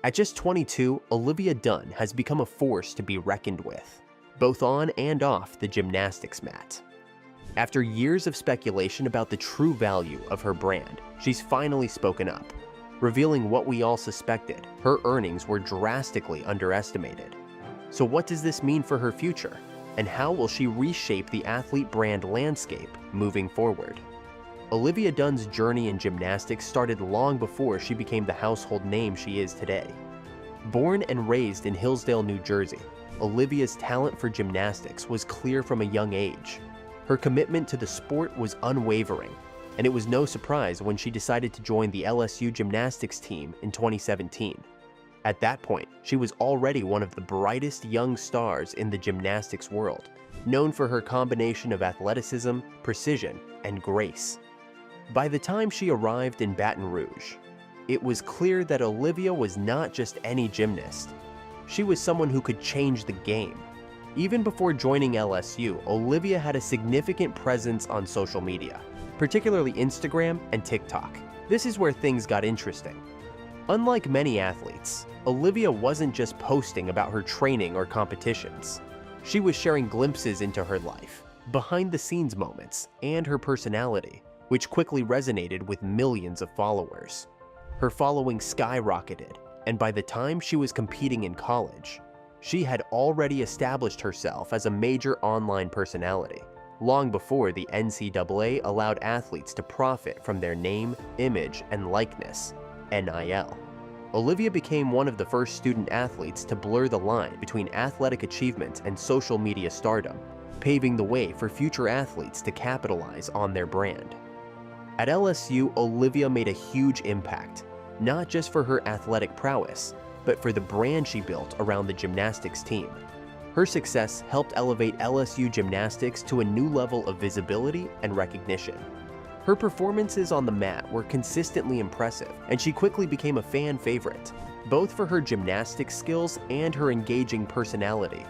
At just 22, Olivia Dunne has become a force to be reckoned with, both on and off the gymnastics mat. After years of speculation about the true value of her brand, she's finally spoken up, revealing what we all suspected: her earnings were drastically underestimated. So what does this mean for her future? And how will she reshape the athlete brand landscape moving forward? Olivia Dunne's journey in gymnastics started long before she became the household name she is today. Born and raised in Hillsdale, New Jersey, Olivia's talent for gymnastics was clear from a young age. Her commitment to the sport was unwavering, and it was no surprise when she decided to join the LSU gymnastics team in 2017. At that point, she was already one of the brightest young stars in the gymnastics world, known for her combination of athleticism, precision, and grace. By the time she arrived in Baton Rouge, it was clear that Olivia was not just any gymnast. She was someone who could change the game. Even before joining LSU, Olivia had a significant presence on social media, particularly Instagram and TikTok. This is where things got interesting. Unlike many athletes, Olivia wasn't just posting about her training or competitions. She was sharing glimpses into her life, behind-the-scenes moments, and her personality, which quickly resonated with millions of followers. Her following skyrocketed, and by the time she was competing in college, she had already established herself as a major online personality, long before the NCAA allowed athletes to profit from their name, image, and likeness, NIL. Olivia became one of the first student athletes to blur the line between athletic achievement and social media stardom, paving the way for future athletes to capitalize on their brand. At LSU, Olivia made a huge impact, not just for her athletic prowess, but for the brand she built around the gymnastics team. Her success helped elevate LSU gymnastics to a new level of visibility and recognition. Her performances on the mat were consistently impressive, and she quickly became a fan favorite, both for her gymnastics skills and her engaging personality.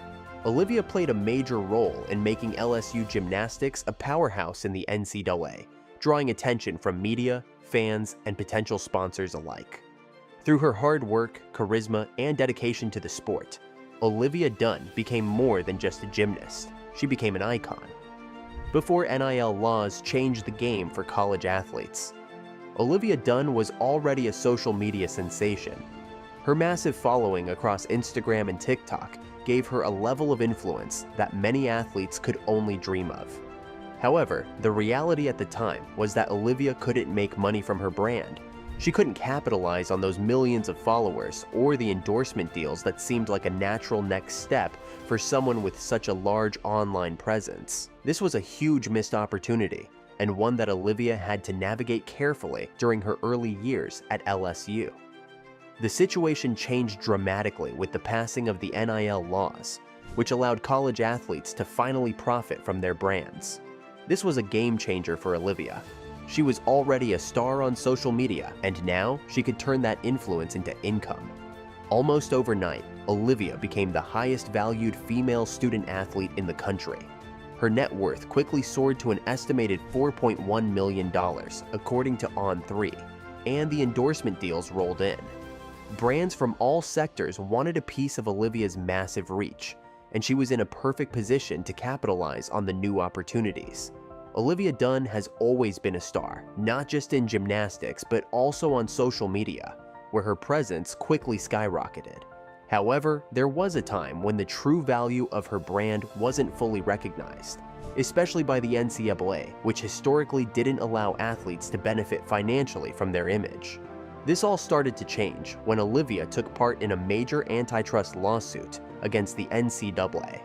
Olivia played a major role in making LSU gymnastics a powerhouse in the NCAA, drawing attention from media, fans, and potential sponsors alike. Through her hard work, charisma, and dedication to the sport, Olivia Dunne became more than just a gymnast. She became an icon. Before NIL laws changed the game for college athletes, Olivia Dunne was already a social media sensation. Her massive following across Instagram and TikTok gave her a level of influence that many athletes could only dream of. However, the reality at the time was that Olivia couldn't make money from her brand. She couldn't capitalize on those millions of followers or the endorsement deals that seemed like a natural next step for someone with such a large online presence. This was a huge missed opportunity, and one that Olivia had to navigate carefully during her early years at LSU. The situation changed dramatically with the passing of the NIL laws, which allowed college athletes to finally profit from their brands. This was a game changer for Olivia. She was already a star on social media, and now she could turn that influence into income. Almost overnight, Olivia became the highest valued female student athlete in the country. Her net worth quickly soared to an estimated $4.1 million, according to On3, and the endorsement deals rolled in. Brands from all sectors wanted a piece of Olivia's massive reach, and she was in a perfect position to capitalize on the new opportunities. Olivia Dunne has always been a star, not just in gymnastics, but also on social media, where her presence quickly skyrocketed. However, there was a time when the true value of her brand wasn't fully recognized, especially by the NCAA, which historically didn't allow athletes to benefit financially from their image. This all started to change when Olivia took part in a major antitrust lawsuit against the NCAA,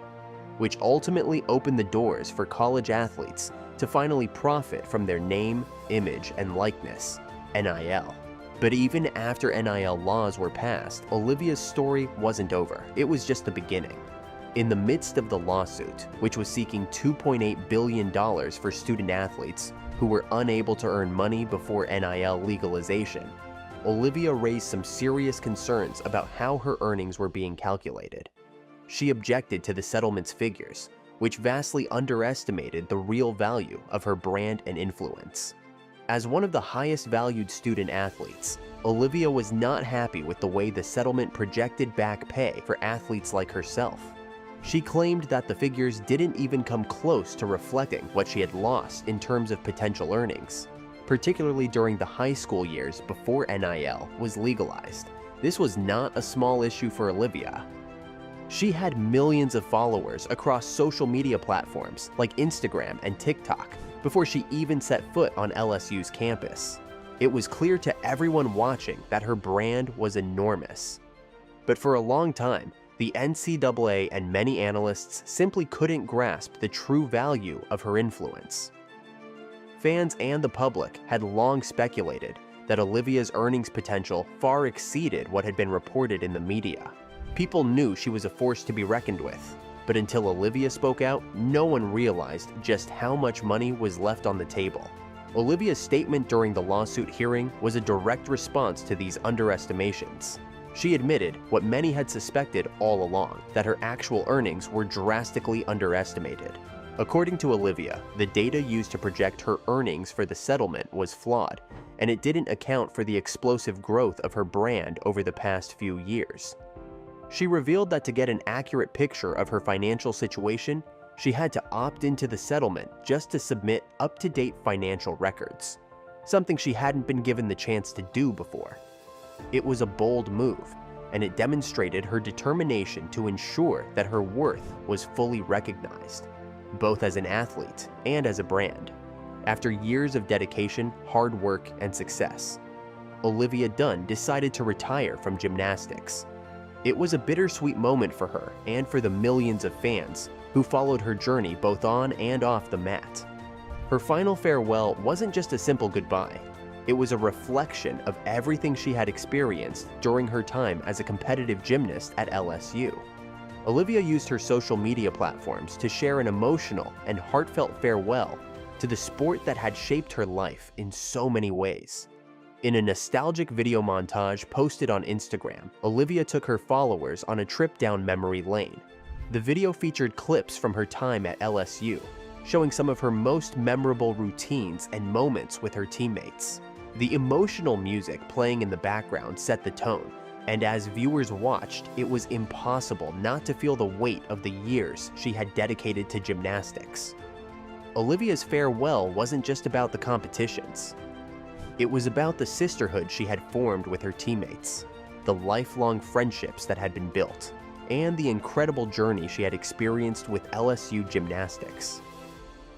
which ultimately opened the doors for college athletes to finally profit from their name, image, and likeness, NIL. But even after NIL laws were passed, Olivia's story wasn't over. It was just the beginning. In the midst of the lawsuit, which was seeking $2.8 billion for student athletes who were unable to earn money before NIL legalization, Olivia raised some serious concerns about how her earnings were being calculated. She objected to the settlement's figures, which vastly underestimated the real value of her brand and influence. As one of the highest valued student athletes, Olivia was not happy with the way the settlement projected back pay for athletes like herself. She claimed that the figures didn't even come close to reflecting what she had lost in terms of potential earnings, particularly during the high school years before NIL was legalized. This was not a small issue for Olivia. She had millions of followers across social media platforms like Instagram and TikTok before she even set foot on LSU's campus. It was clear to everyone watching that her brand was enormous. But for a long time, the NCAA and many analysts simply couldn't grasp the true value of her influence. Fans and the public had long speculated that Olivia's earnings potential far exceeded what had been reported in the media. People knew she was a force to be reckoned with, but until Olivia spoke out, no one realized just how much money was left on the table. Olivia's statement during the lawsuit hearing was a direct response to these underestimations. She admitted what many had suspected all along, that her actual earnings were drastically underestimated. According to Olivia, the data used to project her earnings for the settlement was flawed, and it didn't account for the explosive growth of her brand over the past few years. She revealed that to get an accurate picture of her financial situation, she had to opt into the settlement just to submit up-to-date financial records, something she hadn't been given the chance to do before. It was a bold move, and it demonstrated her determination to ensure that her worth was fully recognized, both as an athlete and as a brand. After years of dedication, hard work, and success, Olivia Dunne decided to retire from gymnastics. It was a bittersweet moment for her and for the millions of fans who followed her journey both on and off the mat. Her final farewell wasn't just a simple goodbye. It was a reflection of everything she had experienced during her time as a competitive gymnast at LSU. Olivia used her social media platforms to share an emotional and heartfelt farewell to the sport that had shaped her life in so many ways. In a nostalgic video montage posted on Instagram, Olivia took her followers on a trip down memory lane. The video featured clips from her time at LSU, showing some of her most memorable routines and moments with her teammates. The emotional music playing in the background set the tone, and as viewers watched, it was impossible not to feel the weight of the years she had dedicated to gymnastics. Olivia's farewell wasn't just about the competitions. It was about the sisterhood she had formed with her teammates, the lifelong friendships that had been built, and the incredible journey she had experienced with LSU gymnastics.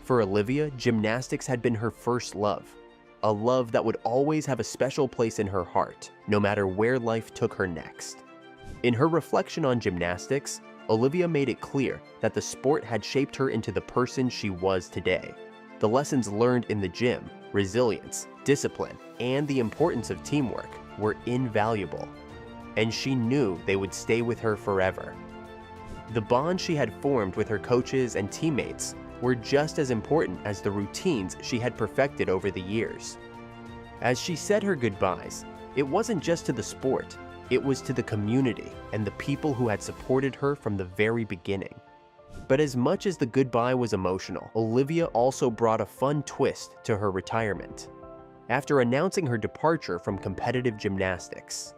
For Olivia, gymnastics had been her first love, a love that would always have a special place in her heart, no matter where life took her next. In her reflection on gymnastics, Olivia made it clear that the sport had shaped her into the person she was today. The lessons learned in the gym, resilience, discipline, and the importance of teamwork were invaluable, and she knew they would stay with her forever. The bond she had formed with her coaches and teammates were just as important as the routines she had perfected over the years. As she said her goodbyes, it wasn't just to the sport, it was to the community and the people who had supported her from the very beginning. But as much as the goodbye was emotional, Olivia also brought a fun twist to her retirement. After announcing her departure from competitive gymnastics,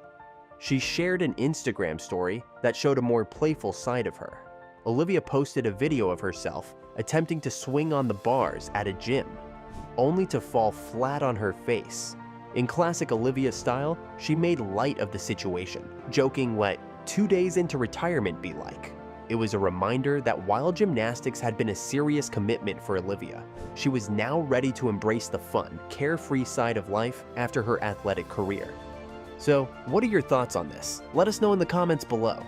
she shared an Instagram story that showed a more playful side of her. Olivia posted a video of herself attempting to swing on the bars at a gym, only to fall flat on her face. In classic Olivia style, she made light of the situation, joking what 2 days into retirement be like. It was a reminder that while gymnastics had been a serious commitment for Olivia, she was now ready to embrace the fun, carefree side of life after her athletic career. So, what are your thoughts on this? Let us know in the comments below.